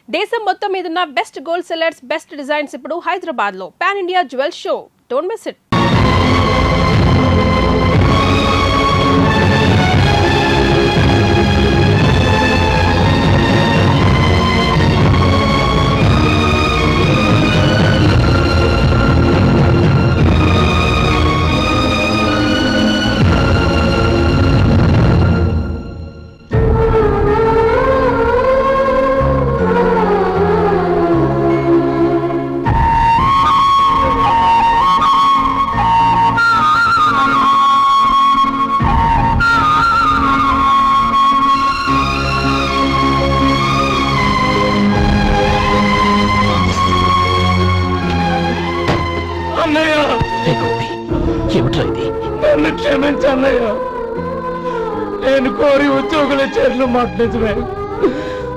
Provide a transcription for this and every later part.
దేశం మొత్తం మీదున్న best gold sellers, best designs ఇప్పుడు హైదరాబాద్ లో pan India jewel show. Don't miss it. నన్ను క్షమించన్నయ్య. నేను కోరి ఉద్యోగుల చేతులు మాట నిజమే,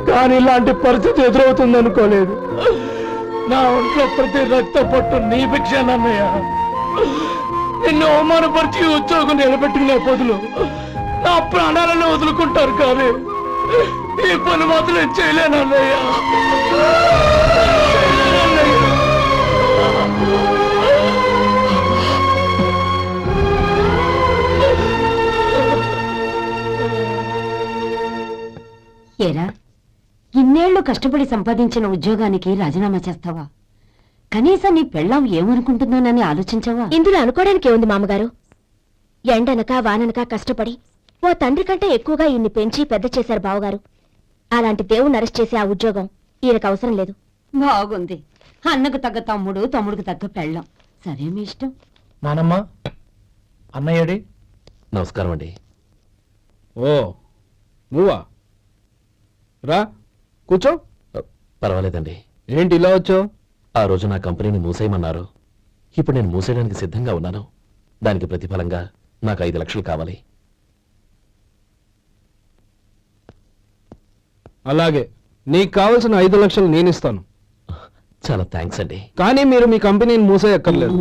కానీ ఇలాంటి పరిస్థితి ఎదురవుతుంది అనుకోలేదు. నా ఒంట్లో ప్రతి రక్త పట్టు నీ భిక్షానన్నయ్య. నిన్ను అవమానపరిచి ఉద్యోగం నిలబెట్టుకునే బదులు నా ప్రాణాలను వదులుకుంటారు, కానీ ఈ పని మాత్రం చేయలేనన్నయ్య. ఏరా, ఇన్నేళ్లు కష్టపడి సంపాదించిన ఉద్యోగానికి రాజీనామా చేస్తావా? కనీసం నీ పెళ్ళాం ఏమనుకుంటుందోనని ఆలోచించావా? ఇందులో అనుకోవడానికి ఏముంది మామగారు? ఎండనక వాననక కష్టపడి ఓ తండ్రి కంటే ఎక్కువగా ఇన్ని పెంచి పెద్ద చేశారు బావగారు. అలాంటి దేవుణ్ణి అరెస్ట్ చేసే ఆ ఉద్యోగం ఈయనకు అవసరం లేదు. బాగుంది. అన్నకు తగ్గ తమ్ముడు, తమ్ముడికి తగ్గ పెళ్ళాం. సరే, మీ ఇష్టం. నానమ్మ, అన్నయ్యడి. నమస్కారం అండి. ఓ, నువ్వా? రా కూర్చో. పర్వాలేదండి. ఏంటి ఇలా వచ్చావు? ఆ రోజు నా కంపెనీని మూసేయమన్నారు. ఇప్పుడు నేను మూసేయడానికి సిద్ధంగా ఉన్నాను. దానికి ప్రతిఫలంగా నాకు 5 లక్షలు కావాలి. అలాగే, నీకు కావలసిన 5 లక్షలు నేను ఇస్తాను. చాలా థ్యాంక్స్ అండి. కానీ మీరు మీ కంపెనీని మూసేయక్కర్లేదు.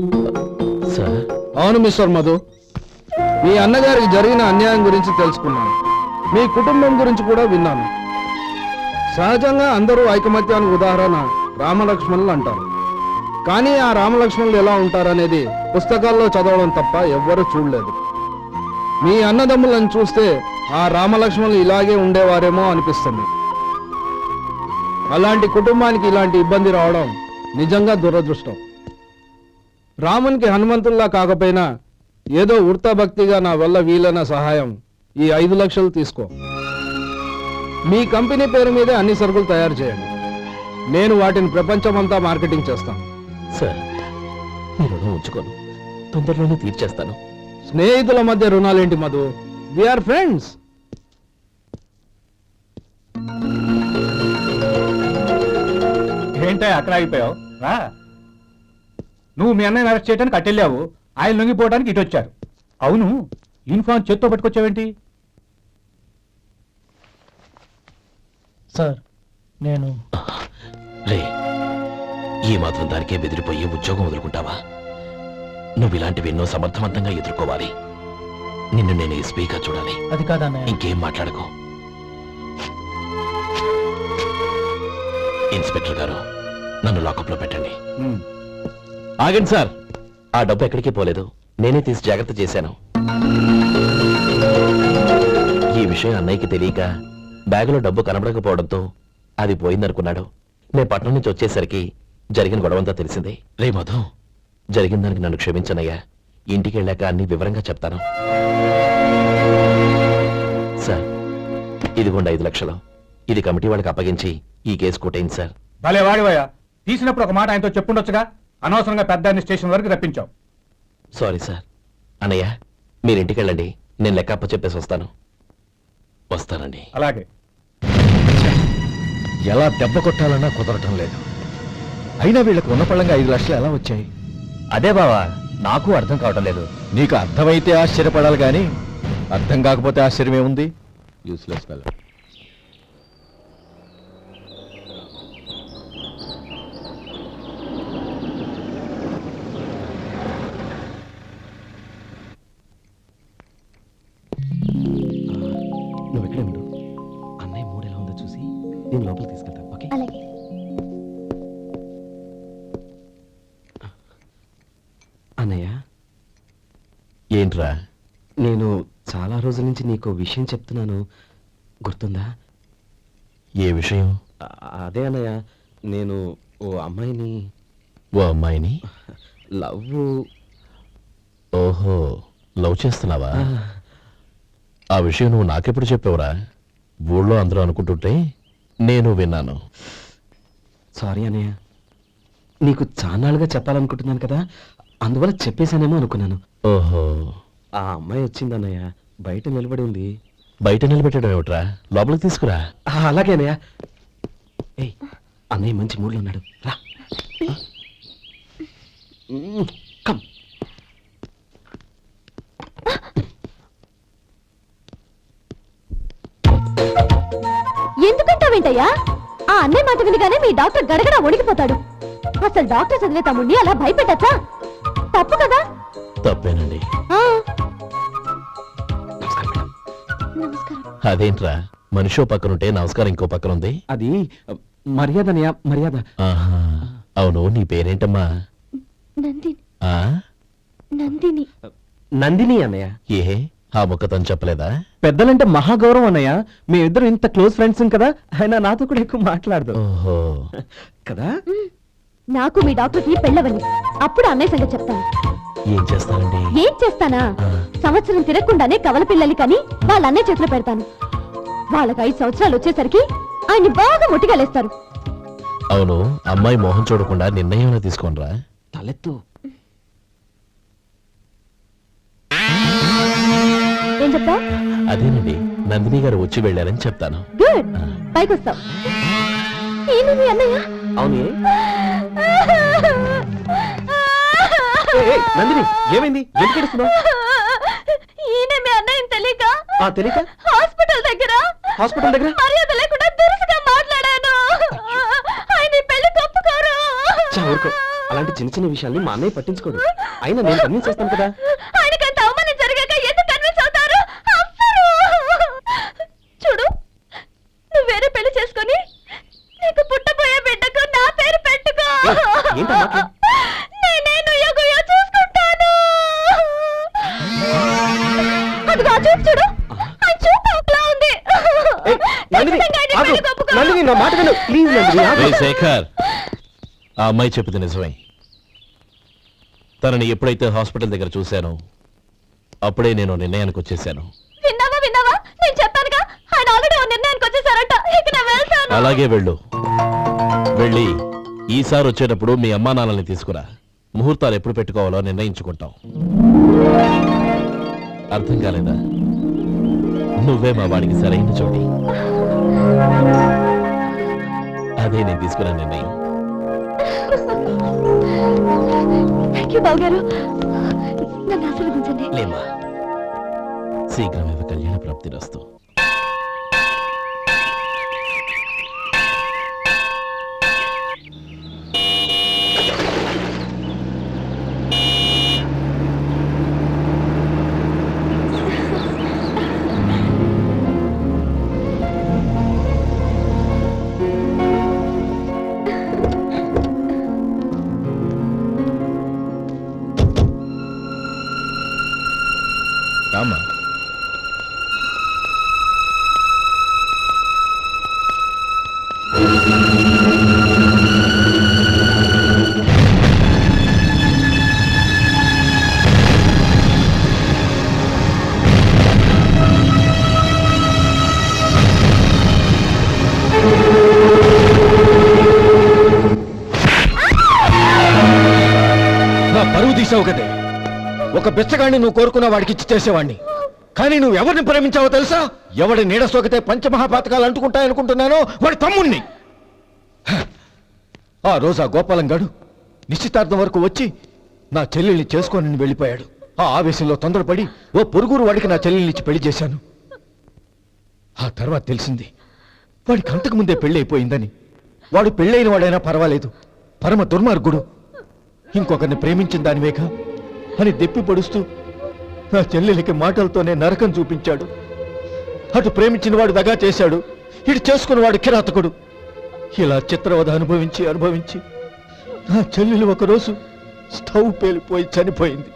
సార్? అవును మిస్టర్ మధు, మీ అన్నగారికి జరిగిన అన్యాయం గురించి తెలుసుకున్నాను. మీ కుటుంబం గురించి కూడా విన్నాను. సహజంగా అందరూ ఐకమత్యానికి ఉదాహరణ రామలక్ష్మణులు అంటారు. కానీ ఆ రామలక్ష్మణులు ఎలా ఉంటారనేది పుస్తకాల్లో చదవడం తప్ప ఎవ్వరూ చూడలేదు. మీ అన్నదమ్ములను చూస్తే ఆ రామలక్ష్మణులు ఇలాగే ఉండేవారేమో అనిపిస్తుంది. అలాంటి కుటుంబానికి ఇలాంటి ఇబ్బంది రావడం నిజంగా దురదృష్టం. రామునికి హనుమంతుల్లా కాకపోయినా ఏదో వృత్తభక్తిగా నా వల్ల వీలైన సహాయం ఈ 5 లక్షలు తీసుకో. మీ కంపెనీ పేరు మీదే అన్ని సరుకులు తయారు చేయండి. నేను వాటిని ప్రపంచమంతా మార్కెటింగ్ చేస్తాను. సార్, మీ రుణం ఉంచుకోను, తొందరలోనే తీర్చేస్తాను. స్నేహితుల మధ్య రుణాలేంటి మధు? We are friends. ఏంటో అక్కడ ఆగిపోయావు? రా. నువ్వు మీ అన్నయ్యని అరెస్ట్ చేయడానికి అట్టెళ్ళావు, ఆయన లొంగిపోవడానికి ఇటు వచ్చారు. అవును, యూనిఫామ్ చేత్తో పట్టుకొచ్చావేంటి? సార్, నేను రే, ఈ మాత్రం దానికే బెదిరిపోయి ఉద్యోగం వదులుకుంటావా? నువ్వు ఇలాంటివి ఎన్నో సమర్థవంతంగా ఎదుర్కోవాలి. నిన్ను నేను ఎస్పీగా చూడాలి. అది కాదన్నయ్య. ఇంకేం మాట్లాడుకో. ఇన్స్పెక్టర్ గారు, నన్ను లాకప్లో పెట్టండి. ఆగండి సార్, ఆ డబ్బు ఎక్కడికి పోలేదు. నేనే తీసి జాగ్రత్త చేశాను. ఈ విషయం అన్నయ్యకి తెలియక బ్యాగులో డబ్బు కనబడకపోవడంతో అది పోయిందనుకున్నాడు. నేను పట్నం నుంచి వచ్చేసరికి జరిగిన గొడవంతా తెలిసింది. రే మధు, జరిగిన దానికి నన్ను క్షమించనయ్యా. ఇంటికి వెళ్ళాక అన్ని వివరంగా చెప్తాను. సార్, ఇదిగోండి 5 లక్షలు. ఇది కమిటీ వాళ్ళకి అప్పగించి ఈ కేసు కొట్టేయండి సార్. భలే వాడివయ్యా, తీసినప్పుడు ఒక మాట ఆయనతో చెప్పుండొచ్చుగా. అనవసరంగా పెద్ద స్టేషన్ వరకు రప్పించావు. Sorry sir. అన్నయ్య, మీరు ఇంటికి వెళ్ళండి, నేను లెక్క అప్ప చెప్పేసి వస్తానండి. అలాగే. ఎలా దెబ్బ కొట్టాలన్నా కుదరటం లేదు. అయినా వీళ్ళకు ఉన్న పళ్ళంగా 5 లక్షలు ఎలా వచ్చాయి? అదే బావా, నాకు అర్థం కావటం లేదు. నీకు అర్థమైతే ఆశ్చర్యపడాలి కానీ అర్థం కాకపోతే ఆశ్చర్యం ఏముంది? Useless fellow. నువ్వు ఎక్కడే ఉండు. అన్నయ్య మూడు ఎలా ఉందో చూసి నేను లోపలికి తీసుకెళ్తాను. ఓకే? అలాగే. ఏంట్రా? నేను చాలా రోజుల నుంచి నీకు విషయం చెప్తున్నాను, గుర్తుందా? ఏ విషయం? అదే అన్నయ్య, నేను ఓ అమ్మాయిని ఓ అమ్మాయిని లవ్. ఓహో, లవ్ చేస్తున్నావా? ఆ విషయం నువ్వు నాకెప్పుడు చెప్పావురా? ఊళ్ళో అందరూ అనుకుంటుంటే నేను విన్నాను. సారీ అన్నయ్య, నీకు చాన్నాళ్ళుగా చెప్పాలనుకుంటున్నాను కదా, అందువల్ల చెప్పేశానేమో అనుకున్నాను. ఓహో, ఆ అమ్మాయి వచ్చిందన్నయ్య, బయట నిలబడి ఉంది. బయట నిలబెట్టడం ఏమిట్రా? లోపలికి తీసుకురా. అలాగే అన్నయ్య. ఏయ్, అన్నయ్య మంచి మూడ్లో ఉన్నాడు, రా. కమ్. ఎందుకంటావేంటయ్యా? ఆ అన్నయ్య మాట వినగానే మీ డాక్టర్ గడగడ వణికిపోతాడు. అసలు డాక్టర్ చదివే తమ్ముడిని అలా భయపెట్టచ్చా? తప్పు కదా. తప్పేనండి. ఆ, నమస్కారం మేడం. నమస్కారం. అదేంట్రా, మనిషో పక్కనుంటే నమస్కారం ఇంకో పక్కన ఉంది? అది మర్యాద అన్నయ్య, మర్యాద. ఆహా, అవును, నీ పేరేంటమ్మా? నందిని. ఆ? నందిని. నందిని అన్నయ్య. ఏ, ఆ ముక్కతను చెప్పలేదా? పెద్దలంటే మహాగౌరవం అన్నయ్య, మేమిద్దరు ఇంత క్లోజ్ ఫ్రెండ్స్ కదా, ఆయన నాతో కూడా ఎక్కువ మాట్లాడదు ఓహో, కదా. నాకు మీ డాక్టర్కి పెళ్ళవని, అప్పుడు అన్నయ్య సంగతి చెప్తాను. ఏం చేస్తానండి? ఏం చేస్తానా? సంవత్సరం తిరగకుండానే కవల పిల్లల్ని కని వాళ్ళ అన్నయ్య చేతిలో పెడతాను. వాళ్ళకి 5 సంవత్సరాలు వచ్చేసరికి ఆయన్ని బాగా ముట్టిగలేస్తారు. అవును, అమ్మాయి మోహం చూడకుండా నిర్ణయం తీసుకోనరా? తలెత్తు. ఏం చెప్తా? అదేనండి, నందిని గారు వచ్చి వెళ్ళారని చెప్తాను. గుడ్, పైకొస్తావు. ఏమి మీ అన్నయ్య? అవును. నందిని, ఏమైంది? ఎందుకు ఏడుస్తున్నావ్? ఈయన మీ అన్నయ్యని తెలియక తెలియక హాస్పిటల్ దగ్గర మర్యాద లేకుండా దురుసుగా మాట్లాడాను. ఆయన ఈ పెళ్లి ఒప్పుకోరు. ఊరుకో, అలాంటి చిన్న చిన్న విషయాల్ని మా అన్నయ్య పట్టించుకోడు. అయినా నేను కన్విన్స్ చేస్తాను కదా. ఆయనకంత అవమానం జరిగాక ఎందుకు కన్విన్స్ అవుతారు? అవ్వరు. చూడు, నువ్వు వేరే పెళ్లి చేసుకొని నీకు పుట్టబోయే బిడ్డకు నా పేరు పెట్టుకో. ఏంటమ్మా? నేనే నుయ్యగుయ్య చూసుకుంటాను. అదిగో ఆ చూపు చూడు, ఆ చూపు ఒకలా ఉంది. నందిని, ఖచ్చితంగా ఆయన ఆగు. పెళ్లికి ఒప్పుకో. నందిని, నా మాట విను ప్లీజ్. నందిని, ఆగు. రే శేఖర్, ఆ అమ్మాయి చెప్పింది నిజమే. తనని ఎప్పుడైతే హాస్పిటల్ దగ్గర చూశానో అప్పుడే నేను నిర్ణయానికి వచ్చేసాను. విన్నావా? నేను చెప్పానుగా, ఆయన ఆల్రెడీ ఓ నిర్ణయానికి వచ్చేసారట. ఇక నేను వెళ్తాను. అలాగే వెళ్ళు. వెళ్ళి ఈసారి వచ్చేటప్పుడు మీ అమ్మా నాన్నల్ని తీసుకురా. ముహూర్తాలు ఎప్పుడు పెట్టుకోవాలో నిర్ణయించుకుంటాం. అర్థం కాలేదా? నువ్వే మా వాడికి సరైన చోటి. అదే నేను తీసుకున్న నిర్ణయం. థ్యాంక్ యూ బాబు గారు, నన్ను ఆశీర్వదించండి. లేమా, శీఘ్రమేవ కళ్యాణ ప్రాప్తి రస్తు. రామా, నా పరువు తీసావు కదే. ఒక బిచ్చగాడిని నువ్వు కోరుకున్న వాడికి ఇచ్చి చేసేవాడిని. కానీ నువ్వు ఎవరిని ప్రేమించావో తెలుసా? ఎవడి నీడ సోకితే పంచమహాపాతకాలు అంటుకుంటాయనుకుంటున్నానో వాడి తమ్ముణ్ణి. ఆ రోజు ఆ గోపాలం గాడు నిశ్చితార్థం వరకు వచ్చి నా చెల్లెల్ని చేసుకొని వెళ్ళిపోయాడు. ఆ ఆవేశంలో తొందరపడి ఓ పొరుగురు వాడికి నా చెల్లెల్నిచ్చి పెళ్లి చేశాను. ఆ తర్వాత తెలిసింది వాడికి అంతకు ముందే పెళ్లి అయిపోయిందని. వాడు పెళ్ళైన వాడైనా పర్వాలేదు, పరమ దుర్మార్గుడు. ఇంకొకరిని ప్రేమించిన దానివేగా అని దెప్పి పొడుస్తూ నా చెల్లెలికి మాటలతోనే నరకం చూపించాడు. అటు ప్రేమించిన వాడు దగా చేశాడు, ఇటు చేసుకున్నవాడు కిరాతకుడు. ఇలా చిత్రవధ అనుభవించి నా చెల్లెలు ఒకరోజు స్టవ్ పేలిపోయి చనిపోయింది.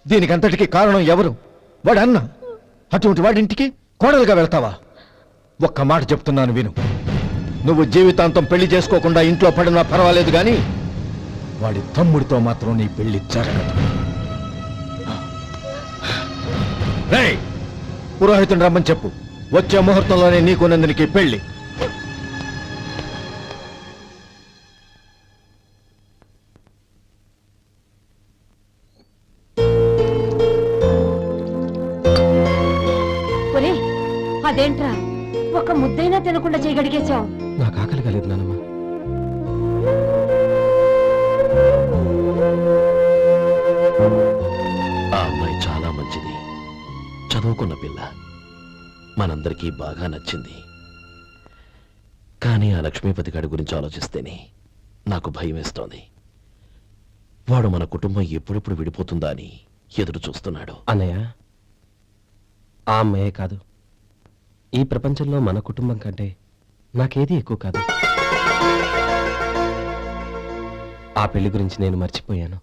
దీనికంతటికి కారణం ఎవరు? వాడు అన్న. అటువంటి వాడింటికి కోడలుగా వెళ్తావా? ఒక్క మాట చెప్తున్నాను విను. నువ్వు జీవితాంతం పెళ్లి చేసుకోకుండా ఇంట్లో పడినా పర్వాలేదు గాని వాడి తమ్ముడితో మాత్రం నీ పెళ్లి జరగదు. రేయ్, పురోహితుని రమ్మని చెప్పు. వచ్చే ముహూర్తంలోనే నీకు నందినికి పెళ్లి. ఒరే, అదేంట్రా ఒక ముద్దైనా తినకుండా చేయగడిగేశావు? నాకు ఆకలి కాలేదు నానమ్మ. ఆ అమ్మాయి చాలా మంచిది, చదువుకున్న పిల్ల, మనందరికీ బాగా నచ్చింది. కానీ ఆ లక్ష్మీపతి గారి గురించి ఆలోచిస్తేనే నాకు భయం వేస్తోంది. వాడు మన కుటుంబం ఎప్పుడెప్పుడు విడిపోతుందా అని ఎదురు చూస్తున్నాడు. అన్నయ్య, ఆ అమ్మాయే కాదు, ఈ ప్రపంచంలో మన కుటుంబం కంటే నాకేది ఎక్కువ కాదు. ఆ పెళ్లి గురించి నేను మర్చిపోయాను,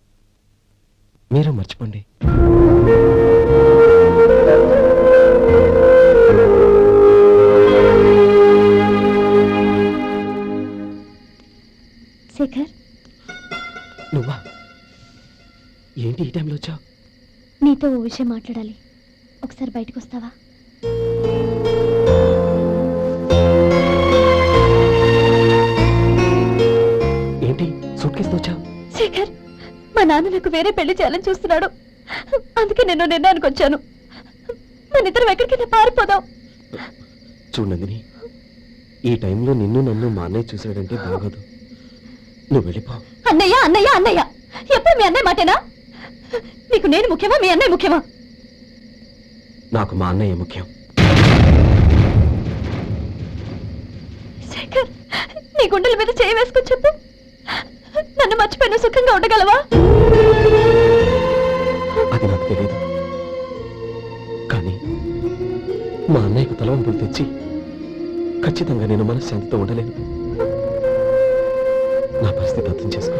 మీరు మర్చిపోండి. శేఖర్, నువ్వా? ఏంటి ఈ టైంలో వచ్చావు? నీతో ఓ విషయం మాట్లాడాలి. ఒకసారి బయటకు వస్తావా? ఏంటి సూట్ కేసుతో వచ్చావు? శేఖర్, మా నాన్న నాకు వేరే పెళ్లి చేయాలని చూస్తున్నాడు. అందుకే నేను నిర్ణయానికి వచ్చాను. మన ఇద్దరం ఎక్కడికైనా పారిపోదాం. చూడు నందిని, ఈ టైంలో నిన్ను నన్ను మా అన్నయ్య చూసాడంటే బాగోదు. నువ్వు వెళ్ళిపో. అన్నయ్య అన్నయ్య అన్నయ్య, ఎప్పుడు మీ అన్నయ్య మాటేనా? నీకు నేను ముఖ్యమా, మీ అన్నయ్య ముఖ్యమా? నాకు మా అన్నయ్య ముఖ్యం. శేఖర్, నీ గుండెల మీద చేయి వేసుకొని చెప్పు. నన్ను మర్చిపోయిన సుఖంగా ఉండగలవా? అది నాకు తెలియదు, కానీ మా అన్నయ్యకు తలవంపులు తెచ్చి ఖచ్చితంగా నేను మనశ్శాంతితో ఉండలేను. నా పరిస్థితి అర్థం చేసుకో.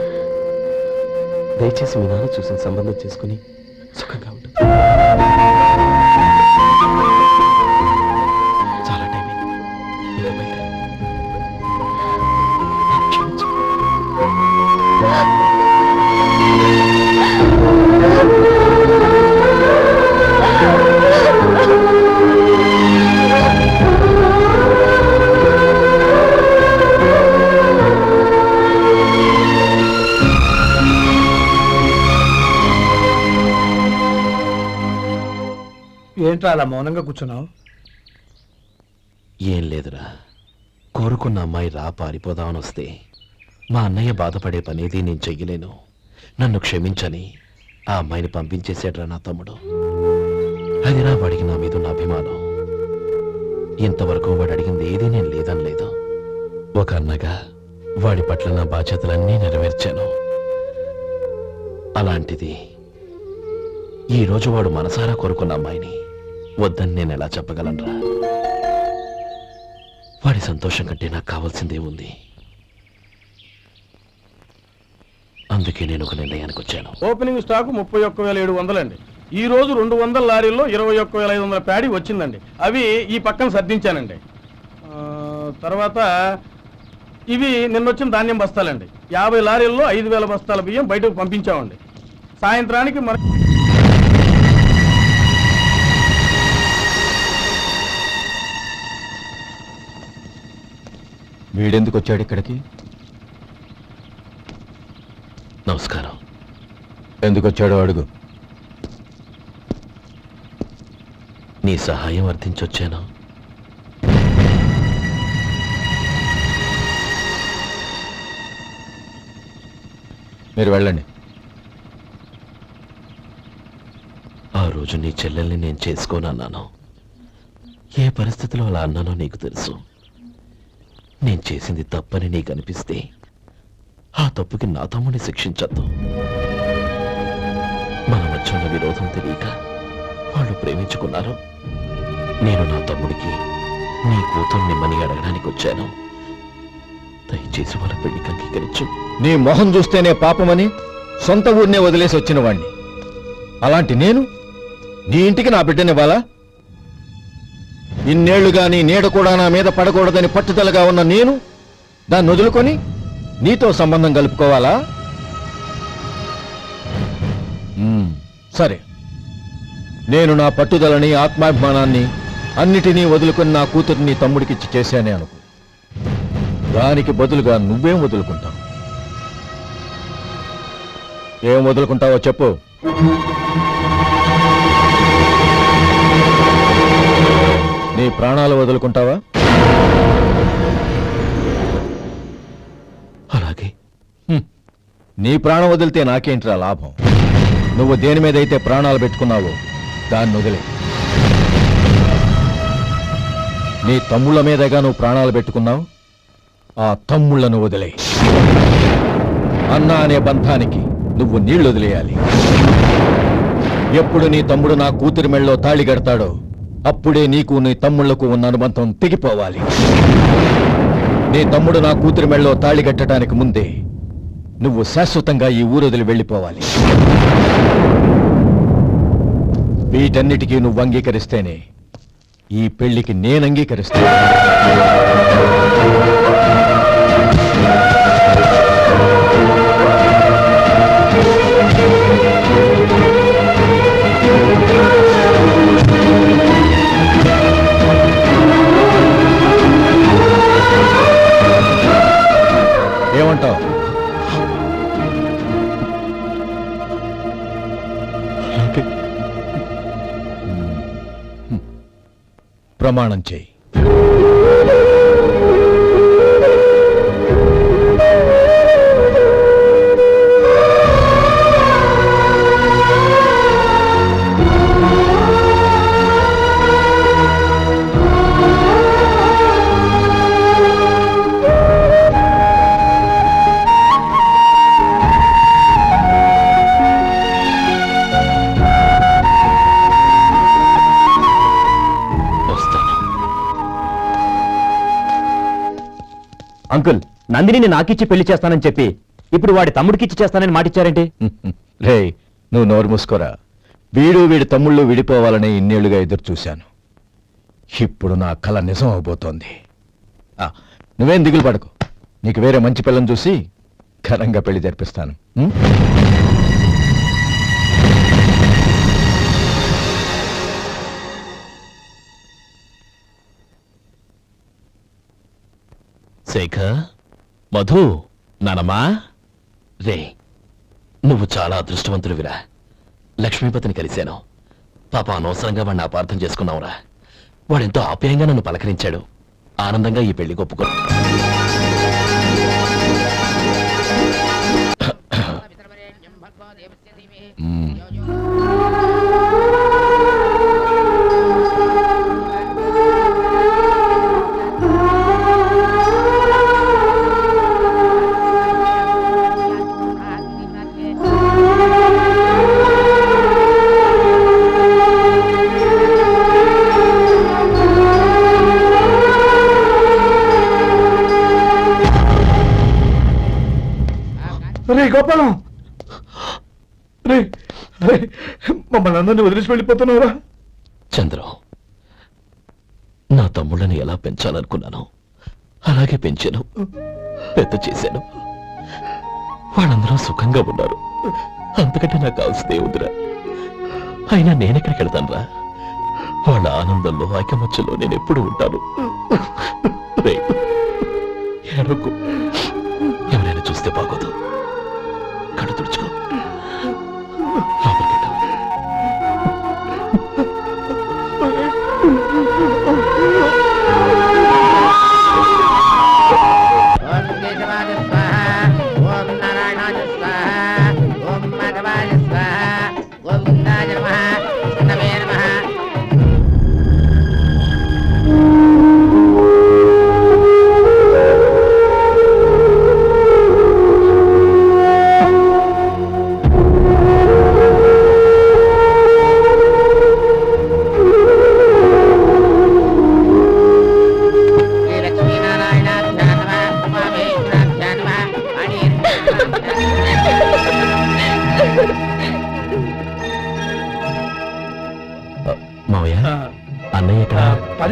దయచేసి మీ నాన్న చూసిన సంబంధం చేసుకుని సుఖంగా ఉండు. చాలా టైం అయింది, ఇంకా బయలుదేరు. నన్ను క్షమించు. ఏంట్రా అలా మౌనంగా కూర్చున్నావు? ఏం లేదురా, కోరుకున్న అమ్మాయి రా పారిపోదామని వస్తే మా అన్నయ్య బాధపడే పనేది నేను చెయ్యలేను. నన్ను క్షమించని ఆ అమ్మాయిని పంపించేసాడ్రా నా తమ్ముడు. అదిరా వాడికి నా మీద ఉన్న అభిమానం. ఇంతవరకు వాడు అడిగింది ఏదీ నేను లేదనలేదు. ఒక అన్నగా వాడి పట్ల నా బాధ్యతలన్నీ నెరవేర్చాను. అలాంటిది ఈరోజు వాడు మనసారా కోరుకున్న అమ్మాయిని వద్దని నేను ఎలా చెప్పగలనురా? వాడి సంతోషం కంటే నాకు కావాల్సిందే ఉంది. అందుకే నేను ఒక నిర్ణయానికి వచ్చాను. ఓపెనింగ్ స్టాక్ 31,700 అండి. ఈ రోజు 200 లారీల్లో 21,500 ప్యాడీ వచ్చిందండి. అవి ఈ పక్కన సర్దించానండి. తర్వాత ఇవి నిన్నొచ్చిన ధాన్యం బస్తాలండి. 50 లారీల్లో 5,000 బస్తాల బియ్యం బయటకు పంపించామండి. సాయంత్రానికి మన వీడెందుకు వచ్చాడు ఇక్కడికి? నమస్కారం. ఎందుకు వచ్చాడో అడుగు. నీ సహాయం అర్థించొచ్చాను. మీరు వెళ్ళండి. ఆ రోజు నీ చెల్లెల్ని నేను చేసుకోనన్నాను. ఏ పరిస్థితిలో అలా అన్నానో నీకు తెలుసు. నేను చేసింది తప్పని నీకు అనిపిస్తే ఆ తప్పుకి నా తమ్ముడిని శిక్షించద్దు. మన మధ్య ఉన్న విరోధం తెలియక వాళ్ళు ప్రేమించుకున్నారు. నేను నా తమ్ముడికి నీ కూతుర్నిమ్మని అడగడానికి వచ్చాను. దయచేసి వాళ్ళ పెళ్లికి అంగీకరించు. నీ మొహం చూస్తేనే పాపమని సొంత ఊరినే వదిలేసి వచ్చిన వాణ్ణి అలాంటి నేను నీ ఇంటికి నా బిడ్డనివ్వాలా? ఇన్నేళ్లుగా నీ నీడ కూడా నా మీద పడకూడదని పట్టుదలగా ఉన్న నేను దాన్ని వదులుకొని నీతో సంబంధం కలుపుకోవాలా? సరే, నేను నా పట్టుదలని ఆత్మాభిమానాన్ని అన్నిటినీ వదులుకొని నా కూతుర్ని తమ్ముడికిచ్చి చేశానే అనుకో. దానికి బదులుగా నువ్వేం వదులుకుంటావు? ఏం వదులుకుంటావో చెప్పు. నీ ప్రాణాలు వదులుకుంటావా? అలాగే. నీ ప్రాణం వదిలితే నాకేంట్రా లాభం? నువ్వు దేని మీద అయితే ప్రాణాలు పెట్టుకున్నావో దాన్ని వదిలే. నీ తమ్ముళ్ళ మీదగా నువ్వు ప్రాణాలు పెట్టుకున్నావు, ఆ తమ్ముళ్లను వదిలే. అన్న అనే బంధానికి నువ్వు నీళ్లు వదిలేయాలి. ఎప్పుడు నీ తమ్ముడు నా కూతురి మెళ్ళలో తాళి కడతాడో అప్పుడే నీకు నీ తమ్ముళ్లకు ఉన్న అనుబంధం తెగిపోవాలి. నీ తమ్ముడు నా కూతురి మెళ్ళలో తాళి కట్టడానికి ముందే నువ్వు శాశ్వతంగా ఈ ఊరొదిలి వెళ్ళిపోవాలి. వీటన్నిటికీ నువ్వు అంగీకరిస్తేనే ఈ పెళ్లికి నేను అంగీకరిస్తాను. ఏమంటావు? ప్రమాణం చేయి. అంకుల్, నందిని నాకిచ్చి పెళ్లి చేస్తానని చెప్పి ఇప్పుడు వాడి తమ్ముడికిచ్చి చేస్తానని మాటిచ్చారేంటి? రే, నువ్వు నోరు మూసుకోరా. వీడి తమ్ముళ్ళు విడిపోవాలని ఇన్నేళ్లుగా ఎదురు చూశాను. ఇప్పుడు నా కల నిజం అవబోతోంది. నువ్వేం దిగులు పడకు. నీకు వేరే మంచి పిల్లని చూసి ఘనంగా పెళ్లి జరిపిస్తాను. శేఖర్, మధు, నానమ్మా, రే, నువ్వు చాలా అదృష్టవంతుడివిరా. లక్ష్మీపతిని కలిశాను. పాప అనవసరంగా వాడిని అపార్థం చేసుకున్నావురా. వాడెంతో ఆప్యాయంగా నన్ను పలకరించాడు. ఆనందంగా ఈ పెళ్లి ఒప్పుకో. రే గోపాలం, రే రే, మమ్మల్ని అందరినీ వదిలేసి వెళ్ళిపోతున్నావురా? చంద్రం, నా తమ్ముళ్ళని ఎలా పెంచాలనుకున్నాను అలాగే పెంచాను, పెద్ద చేశాను. వాళ్ళందరూ సుఖంగా ఉన్నారు. అంతకంటే నాకు కావాల్సిందే ఉందిరా. అయినా నేనెక్కడికి వెళ్తానురా? వాళ్ళ ఆనందంలో ఐకమత్యంలో నేను ఎప్పుడు ఉంటాను. ఏడవకు. ఎవరైనా చూస్తే బాగోదు. కళ్ళు తుడుచుకో. లోపలికి వెళ్ళు.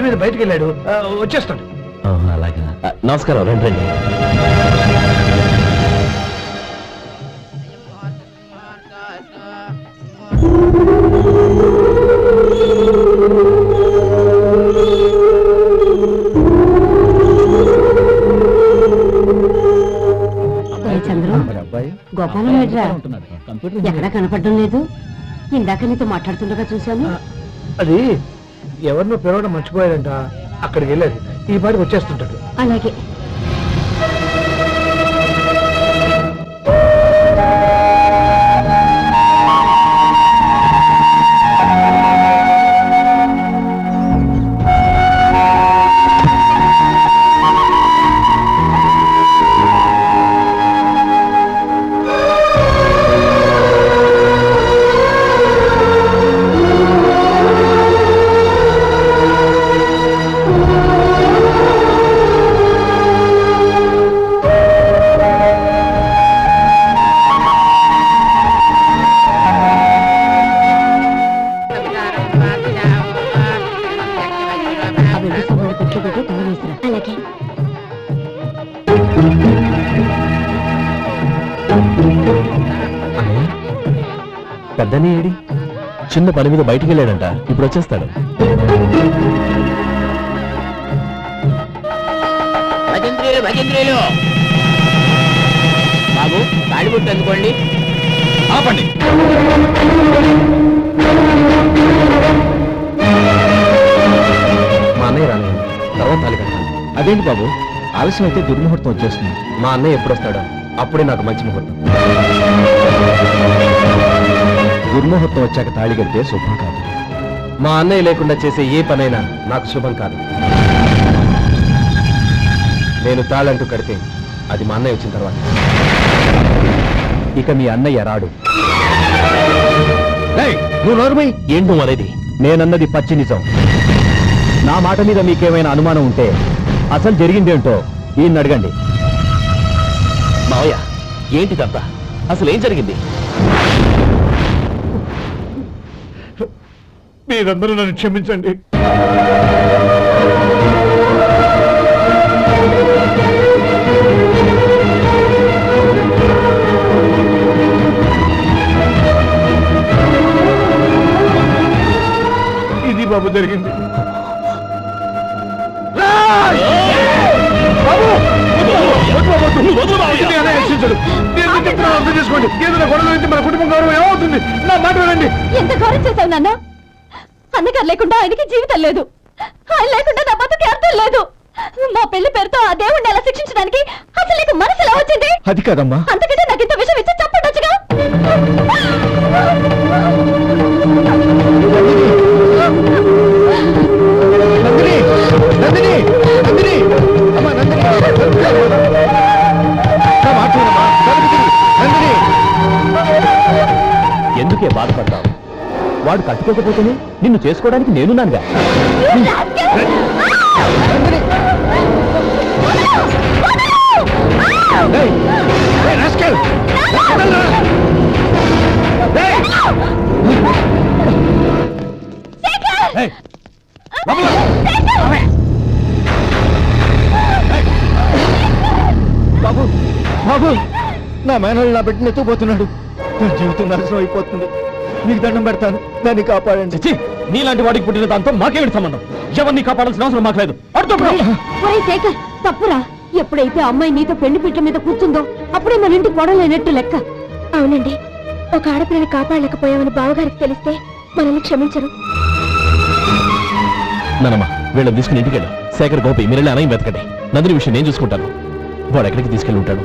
మీద బయటికి వెళ్ళాడు, వచ్చేస్తాడు. అలాగా నమస్కారం, రండి రండి. చంద్రు, గోపాలం లేదురా? ఎక్కడా కనపడడం లేదు. ఇందాక నీతో మాట్లాడుతుండగా చూశాను. అది ఎవరినో పిలవడం మర్చిపోయాడంట, అక్కడికి వెళ్ళాడు. ఈ పాటికి వచ్చేస్తుంటాడు. అలాగే. అలాగే. పెద్దని ఏడి? చిన్న పని మీద బయటికి వెళ్ళాడంట, ఇప్పుడు వచ్చేస్తాడు. భజంత్రీలు బాబు, తాళిబుట్టు అందుకోండి. ఆపండి. మా అన్నయ్య రాలేదు, తర్వాత తాళి కట్టాలి. అదేంటి బాబు, ఆలస్యం అయితే దుర్ముహూర్తం వచ్చేస్తుంది. మా అన్నయ్య ఎప్పుడు వస్తాడో అప్పుడే నాకు మంచి ముహూర్తం. దుర్ముహూర్తం వచ్చాక తాళి కడితే శుభం కాదు. మా అన్నయ్య లేకుండా చేసే ఏ పనైనా నాకు శుభం కాదు. నేను తాళంటూ కడితే అది మా అన్నయ్య వచ్చిన తర్వాత. ఇక మీ అన్నయ్య రాడు. నువ్వు నోరుమై. ఏంటో మరేది? నేనన్నది పచ్చి నిజం. నా మాట మీద మీకేమైనా అనుమానం ఉంటే అసలు జరిగిందేంటో ఈయన్ని అడగండి. మావయ్య, ఏంటిదంతా? అసలు ఏం జరిగింది? మీరందరూ నన్ను క్షమించండి. ఇది బాబు జరిగింది. అర్థం చేసుకోండి. ఏదైనా గొడవ అయితే మన కుటుంబం గౌరవం ఏమవుతుంది? నా మాట వినండి. ఎంత గౌరవం చేశావు నాన్న? అన్నగారు లేకుండా ఆయనకి జీవితం లేదు, ఆయన లేకుండా నా బతుకు అర్థం లేదు. మా పెళ్లి పేరుతో ఆ దేవుణ్ణి ఎలా శిక్షించడానికి అసలు నీకు మనసు ఎలా వచ్చింది? అది కాదమ్మా. అంతకంటే నాకు ఇంత విషయం ఇచ్చి చెప్పండొచ్చుగా. నందిని, నందిని, నందిని, అమ్మా నందిని, నా మాట వినమ్మా. నందిని, ఎందుకే బాధపడతావు? వాడు కట్టుకోకపోతేనే నిన్ను చేసుకోవడానికి నేనున్నానుగా. బాబు, బాబు, నా మేనల్ని నా బిడ్డను ఎత్తుకుపోతున్నాడు. నా జీవితం నాశనం అయిపోతుంది. మీకు దండం పెడతాను, దాన్ని కాపాడండి. నీలాంటి వాడికి పుట్టిన దాంతో మాకేమిటి సంబంధం? ఎవరిని కాపాడాల్సిన అవసరం మాకు లేదు. ఒరేయ్ శేఖర్, తప్పురా. ఎప్పుడైతే అమ్మాయి నీతో పెళ్లి పీటల మీద కూర్చుందో అప్పుడే మన ఇంటికి గొడవలేనట్టు లెక్క. అవునండి, ఒక ఆడపిల్లని కాపాడలేకపోయామని బావగారికి తెలిస్తే మనల్ని క్షమించరు. నానమ్మా, వీళ్ళని తీసుకుని ఇంటికి వెళ్ళు. శేఖర్, గోపి, మీరు వెళ్ళి అన్నయ్య వెతకండి. నందిని విషయం నేను చూసుకుంటాను. వాడు ఎక్కడికి తీసుకెళ్ళి ఉంటాడు?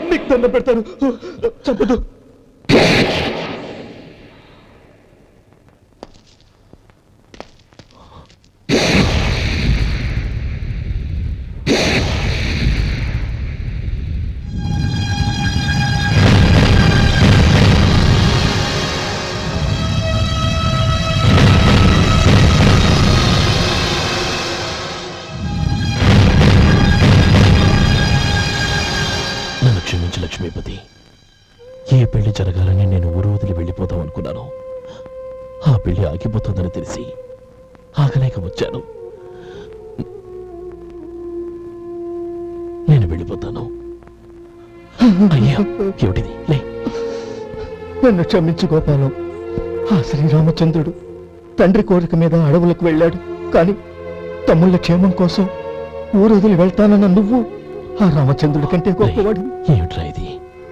నీకు దండ పెడతాను, చంపదు. నన్ను క్షమించు లక్ష్మీపతి. ఏ పెళ్లి జరగాలని నేను ఊరు వదిలి వెళ్ళిపోతాం అనుకున్నాను. ఆ పెళ్లి ఆగిపోతుందని తెలిసి ఆగలేక వచ్చాను. నేను వెళ్ళిపోతాను. అయ్యా, ఏమిటిది? లే. నన్ను క్షమించు గోపాలం. ఆ శ్రీరామచంద్రుడు తండ్రి కోరిక మీద అడవులకు వెళ్ళాడు, కానీ తమ్ముళ్ళ క్షేమం కోసం ఊరొదిలి వెళ్తానన్న నువ్వు ఆ రామచంద్రుడి కంటే గొప్పవాడు. ఏమిట్రా ఇది?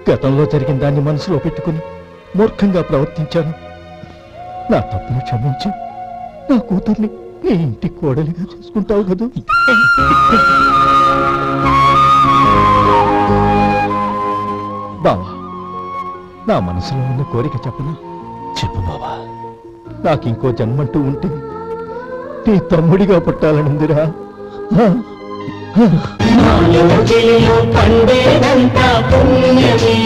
గతంలో జరిగిన దాన్ని మనసులో పెట్టుకుని మూర్ఖంగా ప్రవర్తించాను. నా తప్పును క్షమించి నా కూతుర్ని నీ ఇంటి కోడలిగా చూసుకుంటావు కదూ. బావా, నా మనసులో ఉన్న కోరిక చెప్పనా? చెప్పు బావా. నాకింకో జన్మంటూ ఉంటే నీ తమ్ముడిగా పుట్టాలనుందిరా. పండేదంతా పుణ్యమే,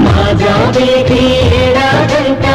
మా జాబిలికి ఏడాదంతా